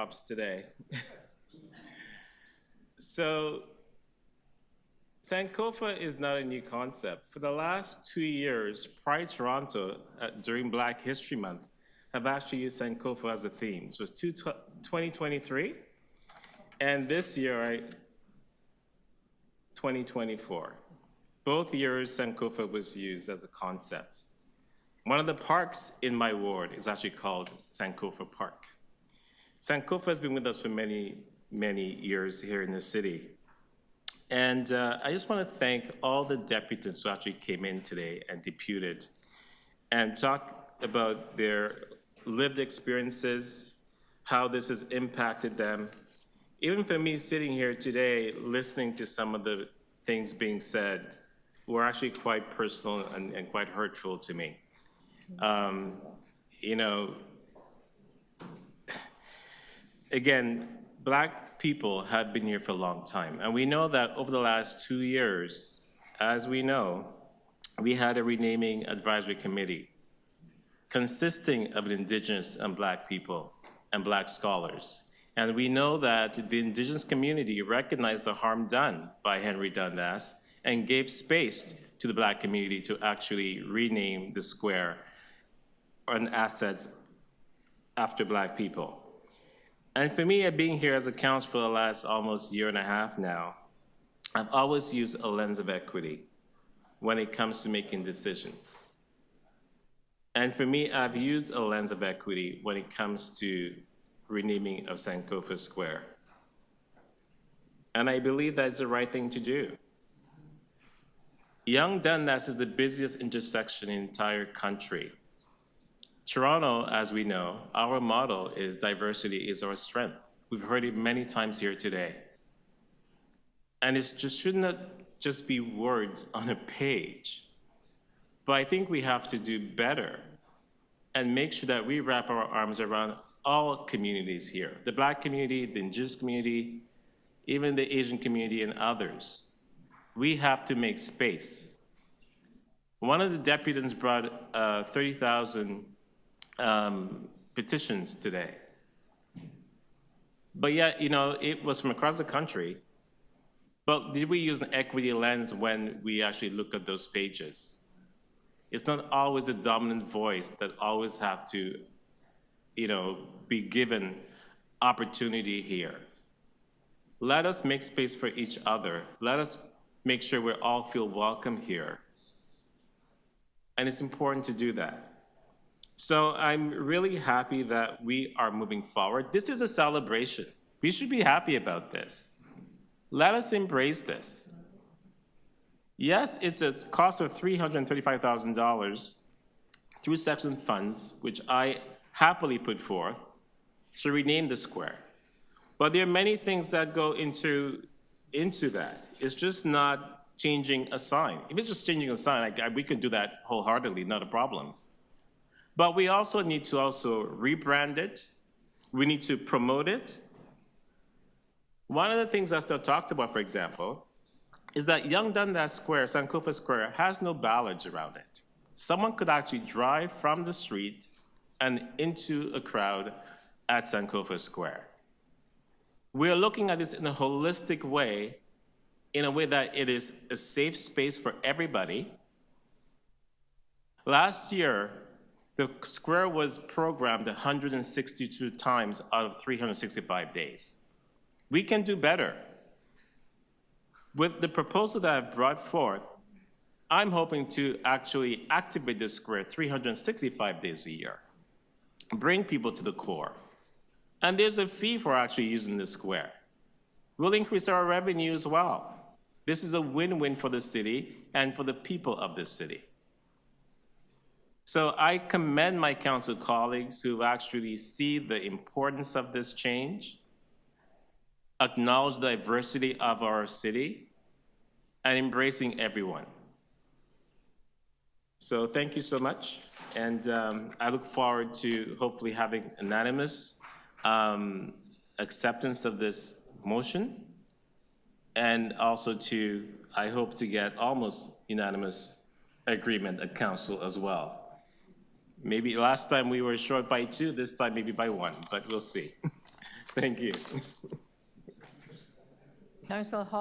Today. So, Sankofa is not a new concept. For the last 2 years, Pride Toronto, during Black History Month, have actually used Sankofa as a theme. So it's 2023, and this year, 2024. Both years, Sankofa was used as a concept. One of the parks in my ward is actually called Sankofa Park. Sankofa has been with us for many, many years here in the city. And I just want to thank all the deputies who actually came in today and deputed and talk about their lived experiences, how this has impacted them. Even for me sitting here today, listening to some of the things being said were actually quite personal and quite hurtful to me. You know, again, Black people have been here for a long time. And we know that over the last 2 years, as we know, we had a renaming advisory committee consisting of Indigenous and Black people and Black scholars. And we know that the Indigenous community recognized the harm done by Henry Dundas and gave space to the Black community to actually rename the square and assets after Black people. And for me, being here as a council for the last almost year and a half now, I've always used a lens of equity when it comes to making decisions. And for me, I've used a lens of equity when it comes to renaming of Sankofa Square. And I believe that's the right thing to do. Yonge-Dundas is the busiest intersection in the entire country. Toronto, as we know, our motto is diversity is our strength. We've heard it many times here today. And it should not just be words on a page, but I think we have to do better and make sure that we wrap our arms around all communities here, the Black community, the Indigenous community, even the Asian community and others. We have to make space. One of the deputies brought 30,000 petitions today. But yet, it was from across the country. But did we use an equity lens when we actually looked at those pages? It's not always a dominant voice that always have to, be given opportunity here. Let us make space for each other. Let us make sure we all feel welcome here. And it's important to do that. So I'm really happy that we are moving forward. This is a celebration. We should be happy about this. Let us embrace this. Yes, it's a cost of $335,000 through section funds, which I happily put forth to rename the square. But there are many things that go into that. It's just not changing a sign. If it's just changing a sign, we can do that wholeheartedly, not a problem. But we also need to rebrand it. We need to promote it. One of the things that's not talked about, for example, is that Yonge-Dundas Square, Sankofa Square, has no bollards around it. Someone could actually drive from the street and into a crowd at Sankofa Square. We're looking at this in a holistic way, in a way that it is a safe space for everybody. Last year, the square was programmed 162 times out of 365 days. We can do better. With the proposal that I've brought forth, I'm hoping to actually activate this square 365 days a year, bring people to the core. And there's a fee for actually using the square. We'll increase our revenue as well. This is a win-win for the city and for the people of this city. So I commend my council colleagues who actually see the importance of this change, acknowledge the diversity of our city, and embracing everyone. So thank you so much. And I look forward to hopefully having unanimous acceptance of this motion, and also I hope to get almost unanimous agreement at council as well. Maybe last time we were short by 2, this time maybe by 1, but we'll see. Thank you. Councillor Hall.